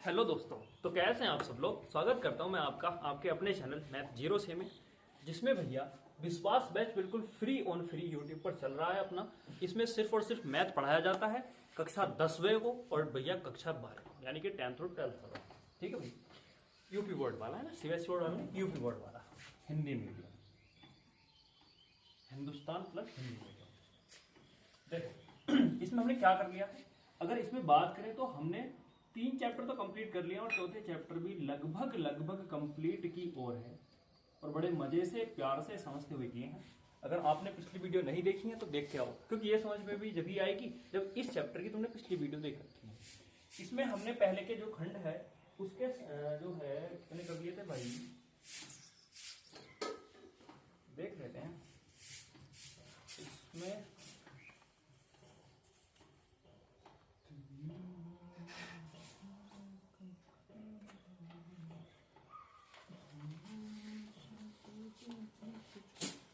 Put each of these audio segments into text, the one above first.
Hello दोस्तों, तो कैसे हैं आप सब लोग। स्वागत करता हूं मैं आपका आपके अपने चैनल मैथ 0 में, जिसमें भैया विश्वास बैच बिल्कुल फ्री ऑन फ्री यूट्यूब पर चल रहा है अपना। इसमें सिर्फ और सिर्फ मैथ पढ़ाया जाता है कक्षा 10वें को और भैया कक्षा 12 को, यानी कि 10th और 12th वाला। ठीक है भाई, यूपी बोर्ड वाला है ना, सीबीएसई बोर्ड वाला नहीं, यूपी बोर्ड वाला, Hindi medium, Hindustan plus Hindi medium. देखो इसमें हमने क्या कर लिया है, अगर इसमें बात करें तो हमने 3 चैप्टर तो कंप्लीट कर लिया और चौथे चैप्टर भी लगभग कंप्लीट की ओर है और बड़े मजे से प्यार से समझते हुए किए हैं। अगर आपने पिछली वीडियो नहीं देखी है तो देख के आओ, क्योंकि ये समझ में भी जब ही आएगी जब इस चैप्टर की तुमने पिछली वीडियो देख रखी है। इसमें हमने पहले के जो खंड है उसके जो है मैंने कर लिए थे भाई, देख लेते हैं इसमें।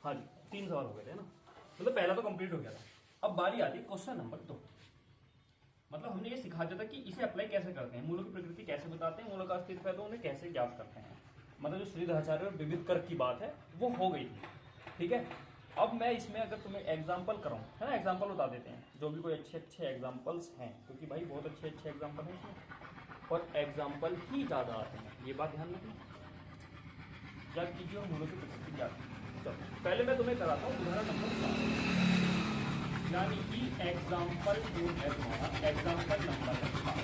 हाँ जी, 3 सवाल हो गए थे ना, मतलब पहला तो कंप्लीट हो गया था। अब बारी आती क्वेश्चन नंबर 2। मतलब हमने ये सिखा दिया था कि इसे अप्लाई कैसे करते हैं, मूलों की प्रकृति कैसे बताते हैं, मूलों का अस्तित्व है तो उन्हें कैसे ज्ञात करते हैं। मतलब जो श्रीधराचार्य और विविधकर की बात है वो हो गई थी। ठीक है, अब मैं इसमें अगर तुम्हें एग्जाम्पल कराऊं, है ना, एग्जाम्पल बता देते हैं जो भी कोई अच्छे एग्जाम्पल्स हैं, क्योंकि भाई बहुत अच्छे एग्जाम्पल हैं इसमें और एग्जाम्पल ही ज़्यादा आते हैं, ये बात ध्यान रखना। याद कीजिए और मूलों की प्रकृति याद कीजिए। चलो पहले मैं तुम्हें कराता हूँ उदाहरण नंबर 7, यानी कि एग्जाम्पल जो है तुम्हारा एग्जाम्पल नंबर 7।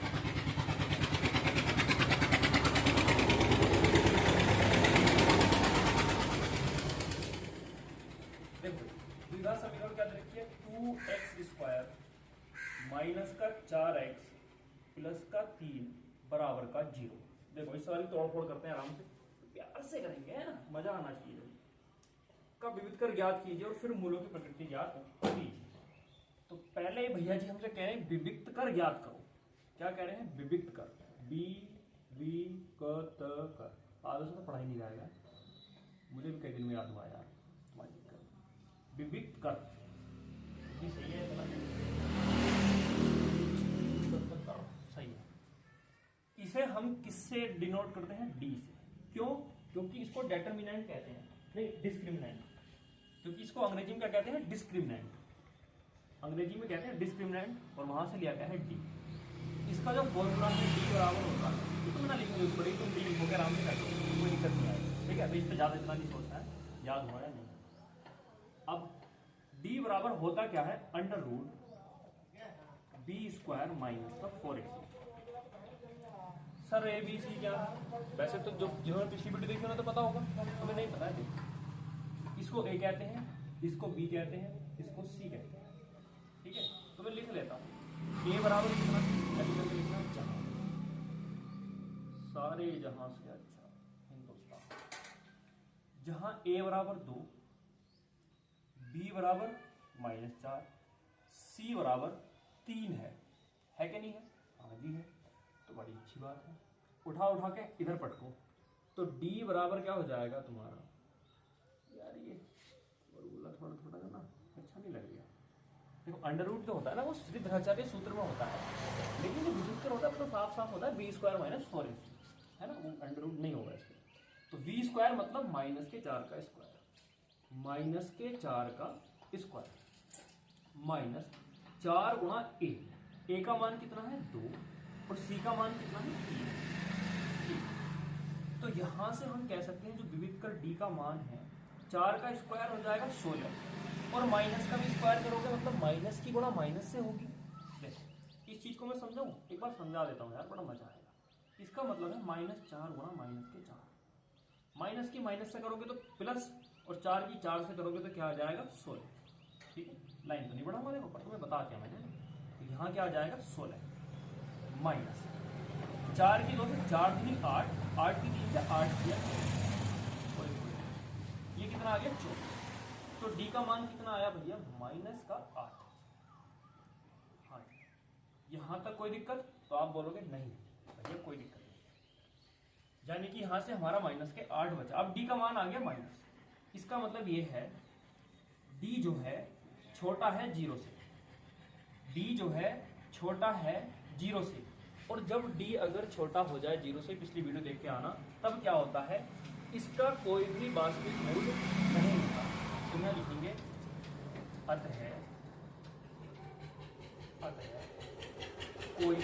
देखो द्विघात समीकरण क्या देखिए, 2x² माइनस का 4x प्लस का 3 बराबर का 0। देखो इस सवाल की तोड़ फोड़ करते हैं आराम से, प्यार से करेंगे, है ना, मजा आना चाहिए। का विविधकर ज्ञात कीजिए और फिर मूलों की प्रकृति ज्ञात कीजिए। तो पहले भैया जी हमसे कह रहे हैं विविधकर ज्ञात करो। क्या कह रहे हैं, विविधकर, बी वी क त कर। आगे से तो पढ़ाई नहीं जाएगा, मुझे भी कई दिन में याद हुआ यार, तुम्हारी दिक्कत। विविधकर सही है, सही है। इसे हम किससे डिनोट करते हैं, डी से। क्यों, क्योंकि इसको डेटर्मिनेंट कहते हैं, नहीं डिस्क्रिमिनेंट, क्योंकि इसको अंग्रेजी में क्या कहते हैं, डिस्क्रिमिनेंट। अंग्रेजी में कहते हैं डिस्क्रिमिनेंट और वहां से लिया गया है डी। इसका जो फॉर्मूला है डी बराबर होता है, ये तो मैं लिखूंगी पड़ी, तुम डी लिखोगे आराम से कर, कोई दिक्कत नहीं आएगी। ठीक है, तो इस पर ज्यादा इतना नहीं सोचना है, याद हुआ या नहीं। अब डी बराबर होता क्या है, अंडर रूट b² माइनस का 4ac। Sir A B C क्या है, वैसे तो जो जिन्होंने पिछली वीडियो देखी उन्हें तो पता होगा, तुम्हें नहीं पता है। इसको ए कहते हैं, इसको बी कहते हैं, इसको सी कहते हैं। ठीक है, तो मैं लिख लेता हूं, ए बराबर कितना, लिखना जहां, सारे जहां से अच्छा हिंदुस्तान। जहां ए बराबर 2, बी बराबर -4, सी बराबर 3 है क्या नहीं है, हाँ जी है, तो बड़ी अच्छी बात है। उठा के इधर पटको, तो d बराबर क्या हो जाएगा तुम्हारा, यार ये थोड़ा ना अच्छा नहीं लग रहा। देखो अंडर रूट जो होता है ना वो श्रीधराचार्य सूत्र में होता है, लेकिन जो विविधकर होता है तो साफ होता है b² माइनस 4ac, है ना, वो अंडर रूट नहीं होगा इसमें। तो v² मतलब -4 का स्क्वायर, -4 का स्क्वायर माइनस 4 गुणा ए का मान कितना है 2 और सी का मान कितना है 3। तो यहां से हम कह सकते हैं जो विविधकर डी का मान है 4 का स्क्वायर हो जाएगा 16 और माइनस का भी स्क्वायर करोगे मतलब माइनस की गुणा माइनस से होगी। देखो इस चीज को मैं समझाऊं, एक बार समझा देता हूं यार, बड़ा मजा आएगा। इसका मतलब है -4 गुणा -4, माइनस की माइनस से करोगे तो प्लस और 4 की 4 से करोगे तो क्या आ जाएगा 16। ठीक है, लाइन तो नहीं बढ़ाऊंगा, देखो पर तुम्हें बता दिया मैंने। तो यहाँ क्या आ जाएगा 16 माइनस 4 की 2 से 4 दूनी 8, 8 की 3 से 8 दिया, ये कितना आ गया 24। तो डी का मान कितना आया भैया, -8। हाँ, यहां तक कोई दिक्कत, तो आप बोलोगे नहीं भैया कोई दिक्कत नहीं, यानी कि यहां से हमारा -8 बचा। अब डी का मान आ गया माइनस, इसका मतलब ये है डी जो है छोटा है 0 से, डी जो है छोटा है 0 से और जब d अगर छोटा हो जाए 0 से, पिछली वीडियो देख के आना, तब क्या होता है, इसका कोई भी वास्तविक मूल नहीं होता। तो मैं लिखेंगे अतः कोई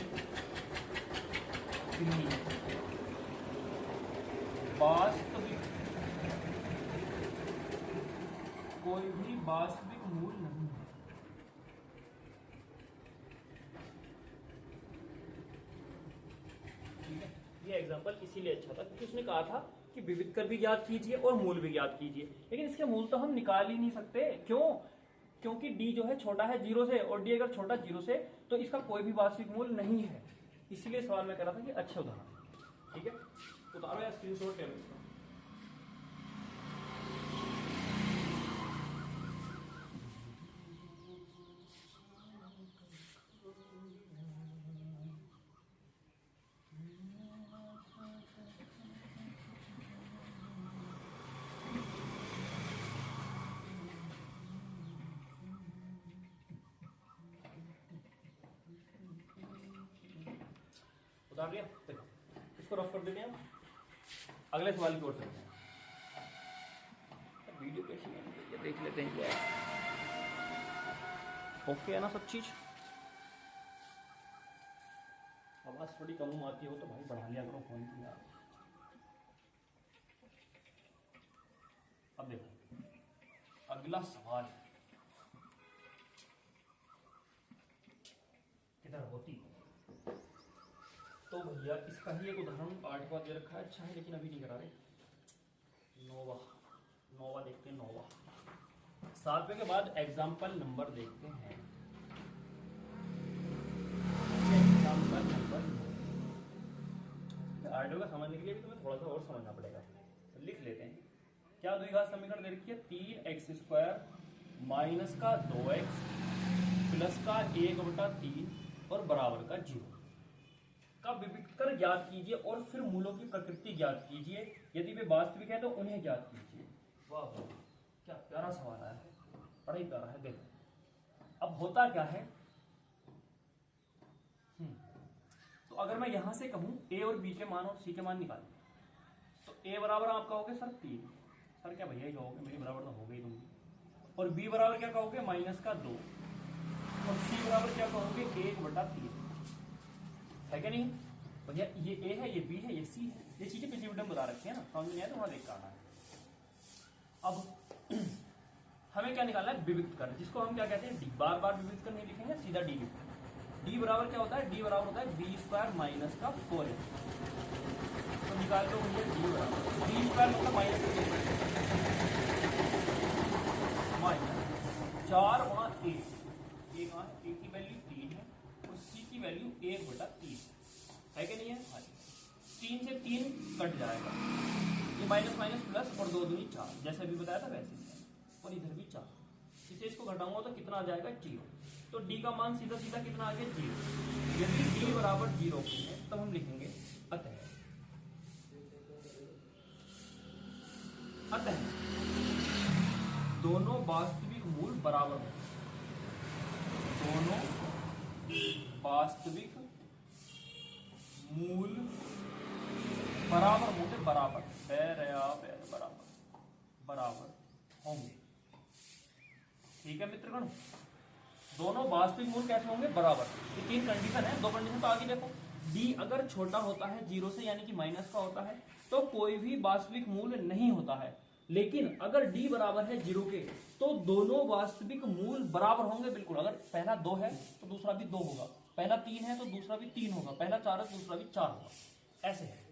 भी वास्तविक मूल नहीं है। ठीक है, ये एग्जांपल इसीलिए अच्छा था क्योंकि उसने कहा था कि विविध कर भी ज्ञात कीजिए और मूल भी ज्ञात कीजिए, लेकिन इसके मूल तो हम निकाल ही नहीं सकते। क्यों? क्योंकि d जो है छोटा है 0 से, और d अगर छोटा 0 से तो इसका कोई भी वास्तविक मूल नहीं है। इसलिए सवाल में कह रहा था कि अच्छे उदाहरण। ठीक है, उतारो या स्क्रीनशॉट ले लो इसका। उतार लिया, देखो इसको रफ कर देते हैं। अगले सवाल की ओर चलते हैं। वीडियो कैसी है ये देख लेते हैं क्या है। ओके है ना सब चीज? आवाज थोड़ी कम आती हो तो भाई बढ़ा लिया करो फोन की यार। अब देखो अगला सवाल किधर होती, तो भैया इसका ही एक उदाहरण 8 दे रखा है। अच्छा है लेकिन अभी नहीं करा रहे। नोवा देखते हैं। नोवा 7वें के बाद एग्जाम्पल नंबर देखते हैं। एग्जाम्पल नंबर 8 का समझने के लिए भी तुम्हें थोड़ा सा और समझना पड़ेगा, तो लिख लेते हैं। क्या द्विघात समीकरण दे रखी है? 3x² माइनस का 2x प्लस का 1/3 और बराबर का 0 का विविध कर ज्ञात कीजिए और फिर मूलों की प्रकृति ज्ञात कीजिए। यदि वे वास्तविक है तो उन्हें ज्ञात कीजिए। वाह वाह, क्या प्यारा सवाल आया है, बड़ा ही प्यारा है। देखो अब होता क्या है, तो अगर मैं यहां से कहूं a और b के मान और c के मान निकालें, तो a बराबर आप कहोगे सर 3, सर क्या भैया ही कहोगे, मेरी बराबर तो हो गई तुम। और b बराबर क्या कहोगे? माइनस का 2। और c बराबर क्या कहोगे? 1/3। है क्या नहीं भैया? ये a है, ये b है, ये c है। ये चीजें पिछली वीडियो में बता रखी है ना, समझ में आया तो वहां देख कर आना है। अब हमें क्या निकालना है? विविध कर, जिसको हम क्या कहते हैं? d। बार बार विविध कर नहीं लिखेंगे, सीधा d लिखेंगे। d बराबर क्या होता है? d बराबर होता है b² माइनस का 4a। तो निकाल लो भैया d बराबर b² मतलब माइनस माइनस 4 गुणा a। a की वैल्यू 3 है और c की वैल्यू 1/3 है कि नहीं है? 3 से 3 कट जाएगा, ये माइनस माइनस प्लस और 2 दूनी 4, जैसे अभी बताया था वैसे ही। और इधर भी 4, इसे इसको घटाऊंगा तो कितना आ जाएगा? 0। तो d का मान सीधा सीधा कितना आ गया? 0। यदि d बराबर 0 है तब हम लिखेंगे अतः दोनों वास्तविक मूल बराबर होंगे। दोनों वास्तविक मूल बराबर होंगे। बराबर बराबर होंगे। ठीक है मित्रगण, दोनों वास्तविक मूल कैसे होंगे? बराबर। ये 3 कंडीशन है, 2 कंडीशन तो आगे देखो। d अगर छोटा होता है 0 से यानी कि माइनस का होता है तो कोई भी वास्तविक मूल नहीं होता है। लेकिन अगर d बराबर है 0 के तो दोनों वास्तविक मूल बराबर होंगे। बिल्कुल, अगर पहला 2 है तो दूसरा भी 2 होगा, पहला 3 है तो दूसरा भी 3 होगा, पहला 4 है तो दूसरा भी 4 होगा, ऐसे है।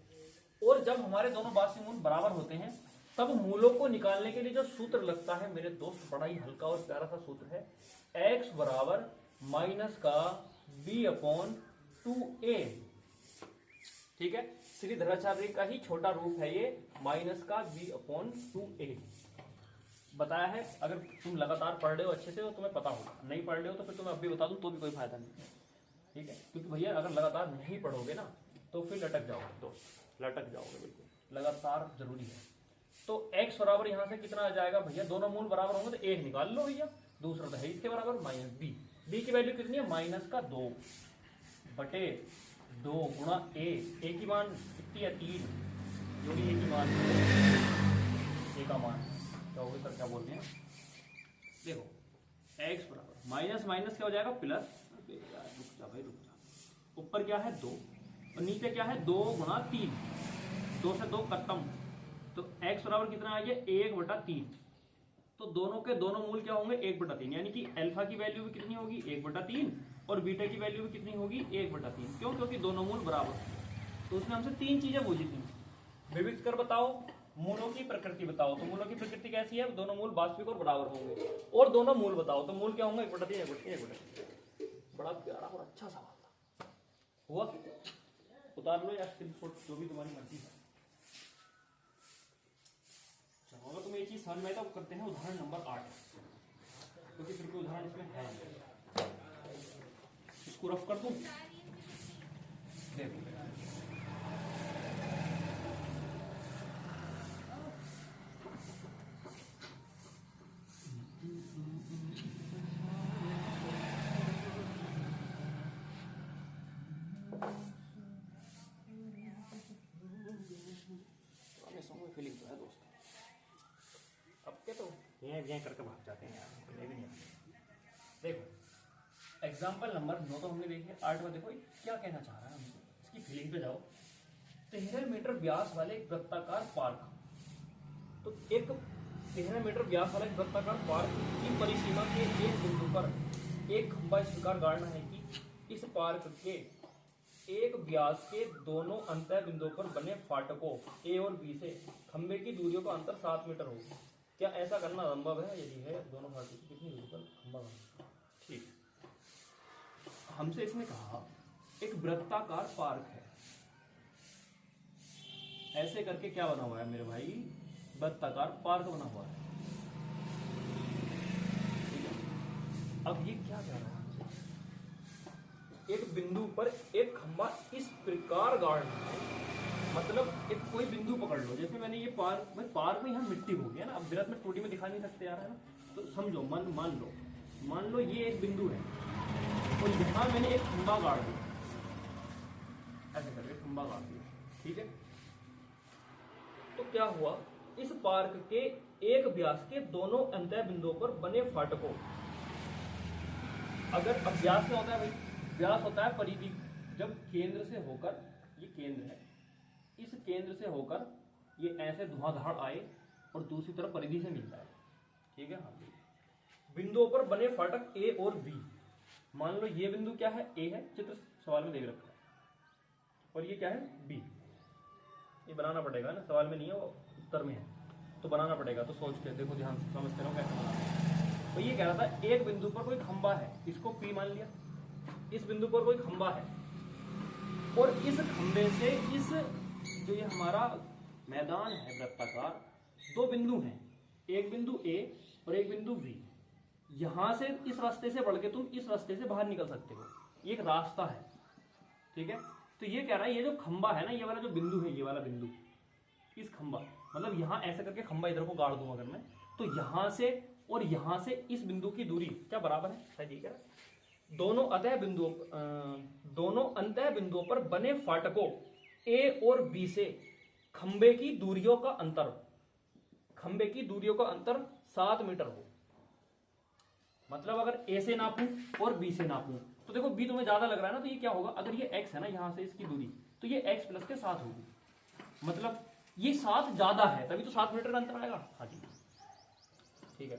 और जब हमारे दोनों वास्तविक मूल बराबर होते हैं तब मूलों को निकालने के लिए जो सूत्र लगता है मेरे दोस्त, बड़ा ही हल्का और प्यारा सा सूत्र है, x बराबर माइनस का b/2a। ठीक है, श्रीधराचार्य का ही छोटा रूप है ये, माइनस का b/2a बताया है। अगर तुम लगातार पढ़ रहे हो अच्छे से तो तुम्हें पता होगा, नहीं पढ़ रहे हो तो फिर तुम्हें अभी बता दूं तो भी कोई फायदा नहीं। ठीक है, क्योंकि भैया अगर लगातार नहीं पढ़ोगे ना तो फिर लटक जाओगे दोस्त, लटक जाओगे। बिल्कुल लगातार जरूरी है। तो x बराबर यहाँ से कितना आ जाएगा भैया? दोनों मूल बराबर होंगे तो 1 निकाल लो भैया, दूसरा तो है इसके बराबर माइनस b। b की वैल्यू कितनी है? माइनस का 2 बटे 2 गुणा ए की मान कितनी है 3, जो भी ए की मान ए का मान क्या होगा सर, क्या बोलते हैं, देखो x बराबर माइनस माइनस क्या हो जाएगा प्लस, रुक जा भाई रुक जा, ऊपर क्या है 2 और नीचे क्या है 2 गुणा 3, 2 से 2 खत्म, तो x बराबर कितना आ गया 1/3, तो दोनों के दोनों मूल क्या होंगे 1/3, यानी कि अल्फा की वैल्यू भी कितनी होगी 1/3 और बीटा की वैल्यू भी कितनी होगी 1/3, क्यों, क्योंकि दोनों मूल बराबर। तो उसने हमसे 3 चीजें पूछी थी, विविध कर बताओ, मूलों की प्रकृति बताओ, तो मूलों की प्रकृति कैसी है, दोनों मूल वास्तविक और बराबर होंगे, और दोनों मूल बताओ, तो मूल क्या होंगे 1/3 1/3। बड़ा प्यारा और अच्छा सवाल था, हुआ, उतार लो या स्क्रीनशॉट जो भी तुम्हारी मर्जी है। चलो अगर तुम्हें ये चीज समझ में आए तो करते हैं उदाहरण नंबर 8, क्योंकि फिर कोई उदाहरण इसमें है नहीं, इसको रफ कर दूं, देखो फीलिंग तो है दोस्तों, अब के तो ये करके भाग जाते हैं यार, भी नहीं। देखो एग्जाम्पल नंबर 9 तो हमने देखे, 8 में देखो क्या कहना चाह रहा है हमसे, इसकी फीलिंग पे जाओ। 13 मीटर व्यास वाले एक वृत्ताकार पार्क, तो एक 13 मीटर व्यास वाला एक वृत्ताकार पार्क की परिसीमा के एक बिंदु पर एक खंबा इस प्रकार गाड़ना है कि इस पार्क के एक व्यास के दोनों अंतः बिंदुओं पर बने फाटकों ए और बी से खंबे की दूरियों का अंतर 7 मीटर हो। क्या ऐसा करना संभव है, यदि है दोनों फाटकों की कितनी दूरी पर खंबा गाड़ना। ठीक, हमसे इसने कहा एक वृत्ताकार पार्क है, ऐसे करके क्या बना हुआ है मेरे भाई, वृत्ताकार पार्क बना हुआ है, ठीक है। अब ये क्या कह रहा है, एक बिंदु पर एक खंबा इस प्रकार गाड़ना है, मतलब एक कोई बिंदु पकड़ लो, जैसे मैंने ये पार्क में यहाँ मिट्टी हो गया ना, अब वृत्त में टूटी में दिखा नहीं सकते यार, है ना, तो समझो मान लो ये एक बिंदु है और यहाँ मैंने एक खंबा गाड़ दिया, ऐसे करके खंबा गाड़ दिया, ठीक है। तो क्या हुआ, इस पार्क के एक व्यास के दोनों अंतः बिंदुओं पर बने फाटकों, अगर अब व्यास क्या होता है भाई, व्यास होता है परिधि, जब केंद्र से होकर, ये केंद्र है, इस केंद्र से होकर ये ऐसे धुआंधार आए और दूसरी तरफ परिधि से मिलता है, ठीक है। हाँ, बिंदुओं पर बने फाटक ए और बी, मान लो ये बिंदु क्या है, ए है, चित्र सवाल में देख रखा है, और ये क्या है बी, ये बनाना पड़ेगा ना, सवाल में नहीं है वो उत्तर में है, तो बनाना पड़ेगा, तो सोच के देखो, ध्यान से समझते रहो कैसे बनाना। तो ये कह रहा था एक बिंदु पर कोई खंबा है, इसको पी मान लिया, इस बिंदु पर कोई खंबा है और इस खंबे से इस जो ये हमारा मैदान है वृत्ताकार, 2 बिंदु हैं, एक बिंदु ए और एक बिंदु बी, यहां से इस रास्ते से बढ़ के तुम इस रास्ते से बाहर निकल सकते हो, ये एक रास्ता है, ठीक है। तो ये कह रहा है ये जो खंबा है ना, ये वाला जो बिंदु है, ये वाला बिंदु, इस खंबा मतलब यहाँ ऐसे करके खंबा इधर को गाड़ दूं अगर मैं, तो यहाँ से और यहाँ से इस बिंदु की दूरी क्या बराबर है, शायद ये कह रहा है, दोनों अंतः बिंदुओं पर बने फाटकों ए और बी से खंबे की दूरियों का अंतर 7 मीटर हो। मतलब अगर ए से नापूं और बी से नापूं, तो देखो बी तुम्हें ज्यादा लग रहा है ना, तो ये क्या होगा, अगर ये x है ना यहां से इसकी दूरी, तो ये x प्लस के 7 होगी, मतलब ये 7 ज्यादा है, तभी तो 7 मीटर का अंतर आएगा। हाँ जी, ठीक है।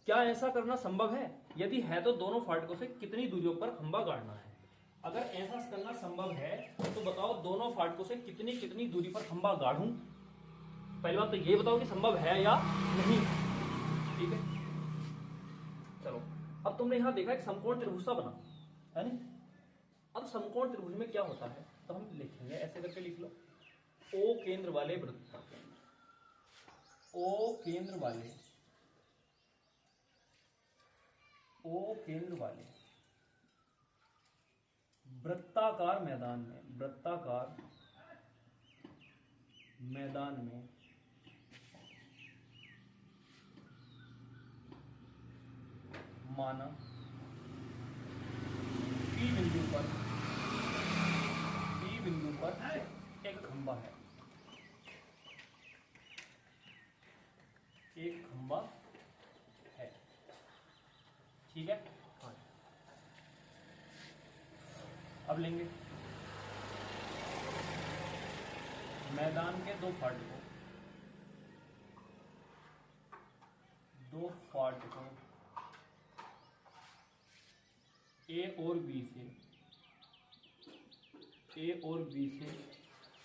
क्या ऐसा करना संभव है, यदि है तो दोनों फाटकों से कितनी दूरियों पर खंबा गाड़ना है। अगर ऐसा करना संभव है तो बताओ दोनों फाटकों से कितनी कितनी दूरी पर खंबा गाड़ूं। पहली बात तो ये बताओ कि संभव है या नहीं, ठीक है। चलो, अब तुमने यहां देखा एक समकोण त्रिभुज सा बना है ना। अब समकोण त्रिभुज में क्या होता है, तो हम लिखेंगे ऐसे करके, लिख लो ओ केंद्र वाले वृत्त, ओ केंद्र वाले वृत्ताकार मैदान में माना P बिंदु पर एक खंबा है, एक खंबा है, ठीक है। हाँ, अब लेंगे मैदान के दो फाटकों, ए और बी से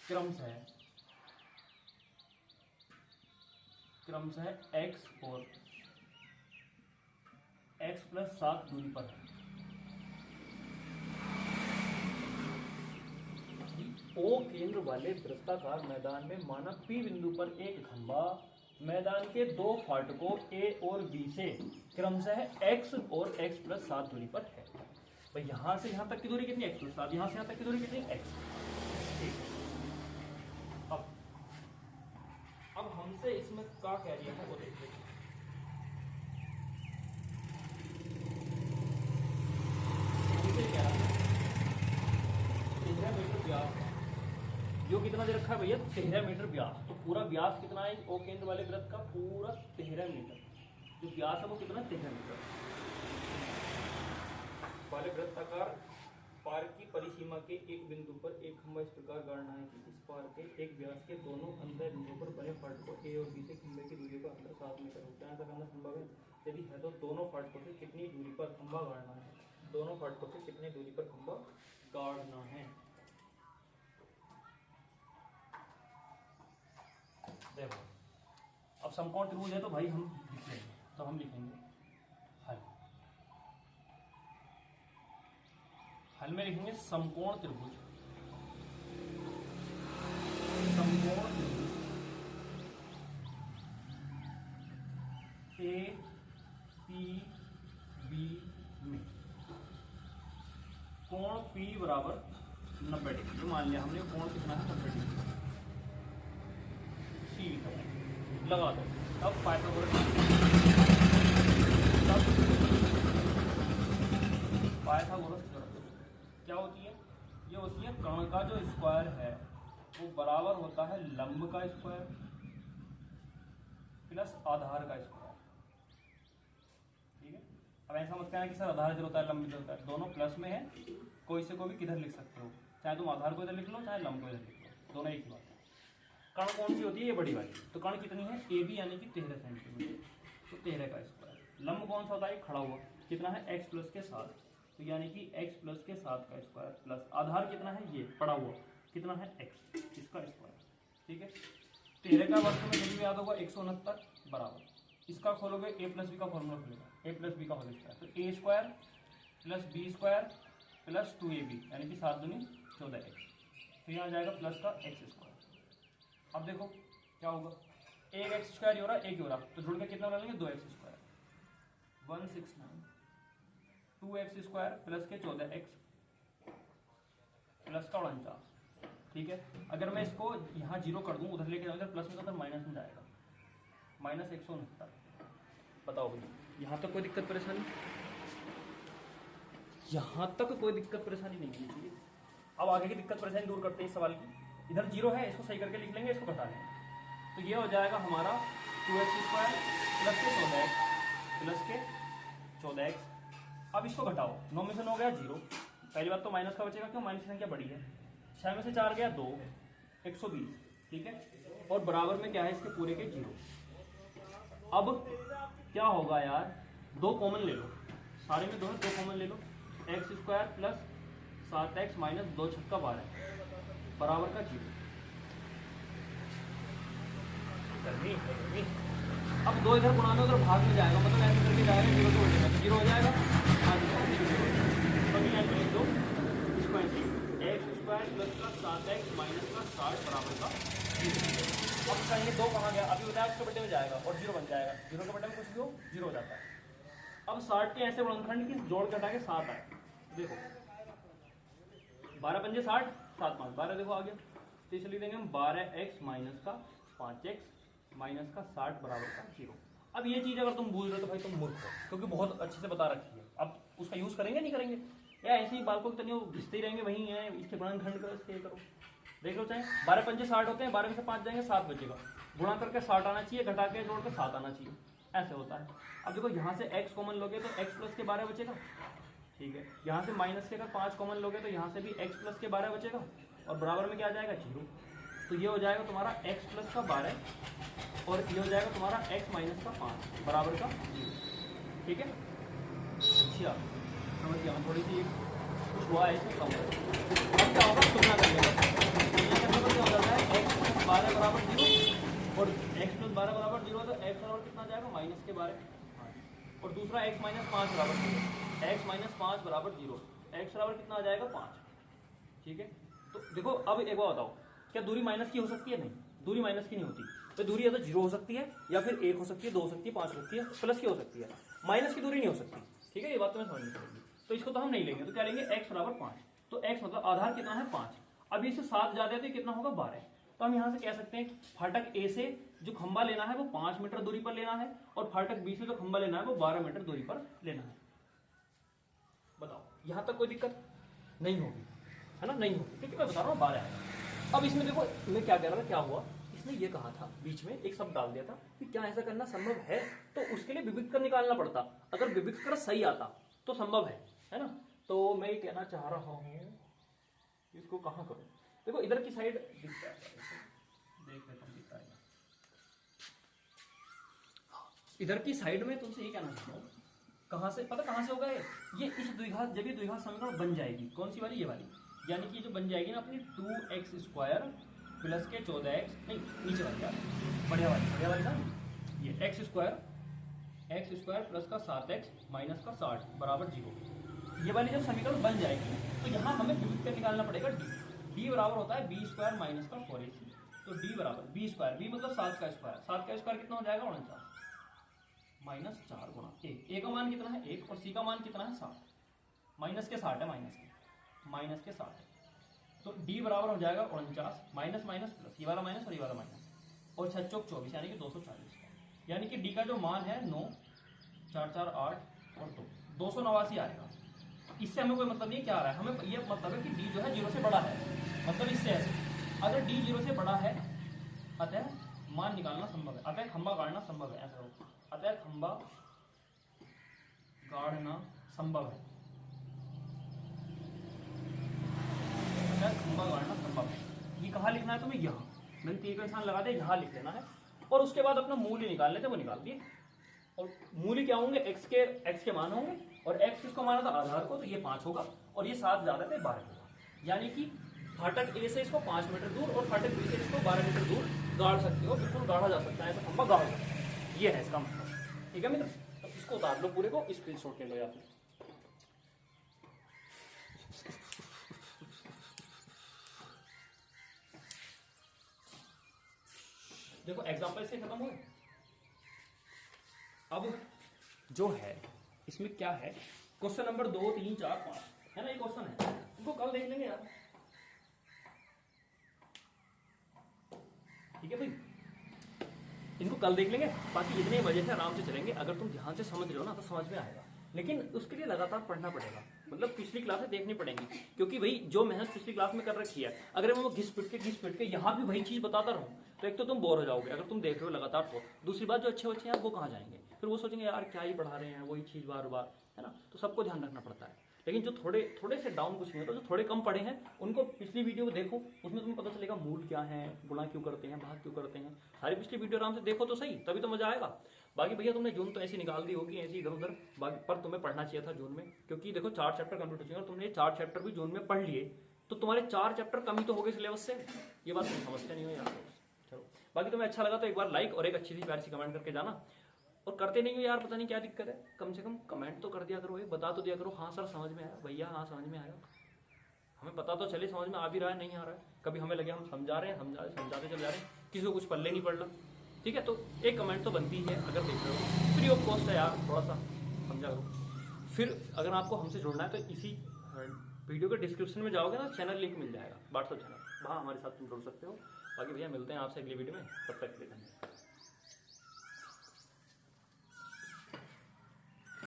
क्रमशः x और x प्लस 7 दूरी पर है। O केंद्र वाले वृत्ताकार मैदान में माना P बिंदु पर एक खंबा मैदान के दो फाटकों A और B से क्रमशः x और x प्लस 7 दूरी पर है। भाई यहां से यहां तक की दूरी कितनी, x प्लस 7, यहां से यहां तक की दूरी कितनी, x। ठीक है, अब हमसे इसमें क्या कह रही है वो देखते हैं। हमसे क्या है 13 मीटर व्यास, जो कितना दे रखा है भैया 13 मीटर व्यास। तो पूरा व्यास कितना है ओ केंद्र वाले वृत्त का, पूरा 13 मीटर। जो व्यास है वो कितना, 13 मीटर वाले वृत्ताकार पार की परिसीमा के एक बिंदु पर एक खंबा इस प्रकार गाड़ना है कि इस पार के एक व्यास के दोनों अंतर बिंदुओं पर बने फाटकों ए और बी से खंबे की दूरी का अंतर 7 मीटर हो। क्या ऐसा करना संभव है? यदि है तो दोनों फाटकों से कितनी दूरी पर खंबा गाड़ना है, दोनों फाटकों से कितनी दूरी पर खंबा गाड़ना है। देखो अब समकोण त्रिभुज है तो भाई हम लिख लेंगे, तो हम लिखेंगे हल में लिखेंगे समकोण त्रिभुज, ए पी बी में कोण P बराबर 90 डिग्री। मान लिया हमने कोण कितना है, 90 डिग्री। सी लगा दो, अब पाइथागोरस क्या होती है, ये होती है कर्ण का जो स्क्वायर है वो बराबर होता है लंब का स्क्वायर प्लस आधार का स्क्वायर। ठीक है, अब ऐसा मत कहना कि सर आधार इधर होता है लंब इधर होता है, दोनों प्लस में है, कोई से कोई भी किधर लिख सकते हो, चाहे तुम आधार को इधर लिख लो चाहे लंब को इधर लिख लो, दोनों एक ही बात है। कर्ण कौन सी होती है, ये बड़ी वाली। तो कर्ण कितनी है, ए बी यानी कि 13 सेंटीमीटर, तो 13 का स्क्वायर। लंब कौन सा होता है, खड़ा हुआ, कितना है x प्लस के साथ, तो यानी कि x प्लस के 7 का स्क्वायर प्लस आधार कितना है, ये पड़ा हुआ कितना है x, इसका स्क्वायर। ठीक है, 13 का वर्ग में जल्दी याद होगा 169 बराबर, इसका खोलोगे a प्लस बी का फॉर्मूला खुलेगा, a प्लस बी का होल स्क्वायर, तो a square plus B square plus 2ab यानी कि 7 दूनी 14x, तो यहाँ जाएगा प्लस का x स्क्वायर। अब देखो क्या होगा, एक एक्स स्क्वायर हो रहा है, एक हो रहा, तो जुड़ के कितना बना लेंगे, 2x square, 169, 2x square plus के 14x प्लस का 49। ठीक है, अगर मैं इसको यहाँ 0 कर दूं, उधर लेके जाऊँ, प्लस में तो उधर माइनस में जाएगा, माइनस 169। बताओ भाई यहाँ तक कोई दिक्कत परेशानी, यहाँ तक कोई दिक्कत परेशानी नहीं होनी चाहिए। अब आगे की दिक्कत परेशानी दूर करते हैं इस सवाल की। इधर 0 है, इसको सही करके लिख लेंगे, इसको घटा लेंगे, तो ये हो जाएगा हमारा 2x स्क्वायर प्लस के 14x प्लस के 14x। अब इसको घटाओ, 9 में से 9 गया 0, पहली बात तो माइनस का बचेगा, क्यों, माइनस की संख्या बड़ी है, 6 में से 4 गया 2, 120। ठीक है, और बराबर में क्या है, इसके पूरे के 0। अब क्या होगा यार, 2 कॉमन ले लो, सारे में 2 कॉमन ले लो, x square plus 7x minus 2 छक्का 12 बराबर का 0। अब 2 इधर गुणा दो, उधर भाग में जाएगा, मतलब ऐसे करके जाएगा, 0 से उठेगा तो 0 हो जाएगा। तो इसको ऐसे x स्क्वायर प्लस का 7x माइनस का 60 बराबर का 0। अब कहेंगे 2 कहाँ गया, अभी बताया उसके बटे में जाएगा और 0 बन जाएगा, 0 के बटे में कुछ भी हो 0 हो जाता है। अब 60 के ऐसे गुणनखंड की जोड़ के हटा के 7 आए, देखो 12 पंजे 60, 7 5 12, देखो आ गया, तो इसलिए देंगे हम 12x माइनस का 5x माइनस का 60 बराबर का 0। अब ये चीज अगर तुम भूल रहे हो तो भाई तुम मूर्ख हो, क्योंकि बहुत अच्छे से बता रखी है। अब उसका यूज करेंगे नहीं करेंगे, या ऐसे ही बालकों की तरह घिसते ही रहेंगे, वही है इसके गुणनखंड करो, इसके करो, देख लो, चाहे 12 पंजे 60 होते हैं, 12 में से 5 जाएंगे 7 बचेगा, गुणा करके 60 आना चाहिए, घटा के जोड़ के 7 आना चाहिए, ऐसे होता है। अब देखो यहाँ से x कॉमन लोगे तो x प्लस के 12 बचेगा, ठीक है। यहाँ से माइनस के अगर 5 कॉमन लोगे तो यहाँ से भी x प्लस के 12 बचेगा, और बराबर में क्या आ जाएगा 0। तो ये हो जाएगा तुम्हारा x प्लस का 12 और ये हो जाएगा तुम्हारा x माइनस का 5 बराबर का 0, ठीक है। अच्छा समझ गया, थोड़ी सी कुछ हुआ है इसमें कम। अब क्या होगा, तुलना कर लेंगे, क्या हो जाता है x प्लस 12 बराबर 0 और x प्लस 12 बराबर 0, तो x बराबर कितना जाएगा माइनस के 12, और दूसरा x माइनस 5 बराबर 0, x माइनस 5 बराबर 0, x बराबर कितना आ जाएगा 5, ठीक है। तो देखो अब एक बात बताओ, क्या दूरी माइनस की हो सकती है? नहीं, दूरी माइनस की नहीं होती। तो दूरी या तो 0 हो सकती है, या फिर 1 हो सकती है, 2 हो सकती है, 5 हो सकती है, प्लस की हो सकती है, माइनस की दूरी नहीं हो सकती, ठीक है। ये बात तुम्हें समझनी पड़ेगी। तो इसको तो हम नहीं लेंगे, तो क्या लेंगे x बराबर 5, तो x मतलब आधार कितना है 5। अब इससे 7 ज्यादा है तो कितना होगा 12। तो हम यहाँ से कह सकते हैं फाटक ए से जो खंबा लेना है वो 5 मीटर दूरी पर लेना है, और फाटक बी से जो खंबा लेना है वो 12 मीटर दूरी पर लेना है। बताओ यहाँ तक कोई दिक्कत नहीं होगी, है ना, नहीं होगी, क्योंकि मैं बता रहा हूँ 12 है। अब इसमें देखो मैं क्या कह रहा था, क्या हुआ, इसने ये कहा था, बीच में एक शब्द डाल दिया था कि क्या ऐसा करना संभव है, तो उसके लिए विविक्त कर निकालना पड़ता। अगर विविक्त कर सही आता तो संभव है ना। तो मैं ये कहना चाह रहा हूँ, इसको कहाँ करूँ, देखो इधर की साइड दिखता है, देख लेता हूँ दिखता है, इधर की साइड में तुमसे ये कहना चाहता हूँ, कहाँ से पता कहाँ से होगा ये इस द्विघात, जब ये द्विघात समीकरण बन जाएगी, कौन सी वाली, ये वाली, यानी कि जो बन जाएगी ना अपनी 2x स्क्वायर प्लस के 14x, नहीं नीचे वाली यार, बढ़िया वाली ना, ये x स्क्वायर प्लस का 7x माइनस का 60 बराबर 0, ये वाली जब समीकरण बन जाएगी तो यहाँ हमें विविक्त कर निकालना पड़ेगा d बराबर होता है b स्क्वायर माइनस का 4ac, तो d बराबर b स्क्वायर, b मतलब 7 का स्क्वायर कितना हो जाएगा 49 माइनस 4 गुणा a का मान कितना है 1 और c का मान कितना है 7, माइनस के 60 है, माइनस के 60 है, तो d बराबर हो जाएगा 49 माइनस माइनस प्लस, ये वाला माइनस और ये वाला माइनस, और 6 चौक 24 यानी कि 240, यानी कि d का जो मान है 9 4 4 8 और 2 289 आएगा। इससे हमें कोई मतलब नहीं क्या आ रहा है, हमें ये मतलब है कि d जो है 0 से बड़ा है, मतलब इससे ऐसे अगर d 0 से बड़ा है अतः मान निकालना संभव है, अतः खंबा गाड़ना संभव है, ऐसा होगा, अतः खंबा गाड़ना संभव है, खंबा गाड़ना संभव है। ये कहाँ लिखना है तुम्हें, यहाँ मैंने तीर का निशान लगा दिया, यहाँ लिख लेना है, और उसके बाद अपना मूल्य निकालने थे वो निकाल दिए, और मूल्य क्या होंगे, x के मान होंगे, और x किसको माना था आधार को, तो ये 5 होगा, और ये 7 ज्यादा थे 12 होगा, यानी कि फाटक ए से इसको 5 मीटर दूर और फाटक बी से इसको 12 मीटर दूर गाड़ सकते हो, बिल्कुल गाड़ा जा सकता है, ऐसा खंबा गाड़ सकता है, ये है इसका मतलब, ठीक है मित्र। तो इसको उतार लो पूरे को, स्क्रीनशॉट ले लो या फिर देखो एग्जाम्पल से खत्म हुए। अब जो है इसमें क्या है, क्वेश्चन नंबर 2 3 4 5 है ना, ये क्वेश्चन है, इनको कल देख लेंगे यार, ठीक है भाई, इनको कल देख लेंगे, बाकी इतने मजे से आराम से चलेंगे, अगर तुम ध्यान से समझ रहे हो ना तो समझ में आएगा, लेकिन उसके लिए लगातार पढ़ना पड़ेगा, मतलब पिछली क्लासें देखनी पड़ेंगी, क्योंकि भाई जो मेहनत पिछली क्लास में कर रखी है अगर मैं वो घिस पिट के यहाँ भी वही चीज बताता रहूँ तो एक तो तुम बोर हो जाओगे अगर तुम देख रहे हो लगातार, तो दूसरी बात जो अच्छे बच्चे हैं वो कहाँ जाएंगे, फिर वो सोचेंगे यार क्या ही पढ़ा रहे हैं वही चीज बार बार, है ना। तो सबको ध्यान रखना पड़ता है, लेकिन जो थोड़े से डाउन कुछ नहीं होता, जो थोड़े कम पढ़े हैं उनको पिछली वीडियो देखो, उसमें तुम्हें पता चलेगा मूल क्या है, गुणा क्यों करते हैं, भाग क्यों करते हैं, सारी पिछली वीडियो आराम से देखो तो सही, तभी तो मजा आएगा। बाकी भैया तुमने जून तो ऐसी निकाल दी होगी ऐसी इधर उधर, पर तुम्हें पढ़ना चाहिए था जून में, क्योंकि देखो 4 चैप्टर कंप्लीट हो चुके हैं और तुमने 4 चैप्टर भी जून में पढ़ लिए, तो तुम्हारे 4 चैप्टर कम ही तो हो गए सिलेबस से, ये बात तुम समझते नहीं हो यार। चलो बाकी तुम्हें अच्छा लगा तो एक बार लाइक और एक अच्छी सी प्यारी सी कमेंट करके जाना, और करते नहीं हो यार पता नहीं क्या दिक्कत है, कम से कम कमेंट तो कर दिया करो, ये बता तो दिया करो, हाँ सर समझ में आया, भैया हाँ समझ में आया, हमें पता तो चले समझ में आ भी रहा है नहीं आ रहा है, कभी हमें लगे हम समझा रहे हैं, समझाते चले जा रहे हैं, किसी को कुछ पल्ले नहीं पड़ रहा, ठीक है। तो एक कमेंट तो बनती है अगर देख रहे हो, फ्री ऑफ कॉस्ट है यार, थोड़ा सा समझा करो। फिर अगर आपको हमसे जुड़ना है तो इसी वीडियो के डिस्क्रिप्शन में जाओगे ना, चैनल लिंक मिल जाएगा, व्हाट्सएप चैनल, वहाँ हमारे साथ तुम जुड़ सकते हो। बाकी भैया मिलते हैं आपसे अगली वीडियो में, तब तक के लिए धन्यवाद।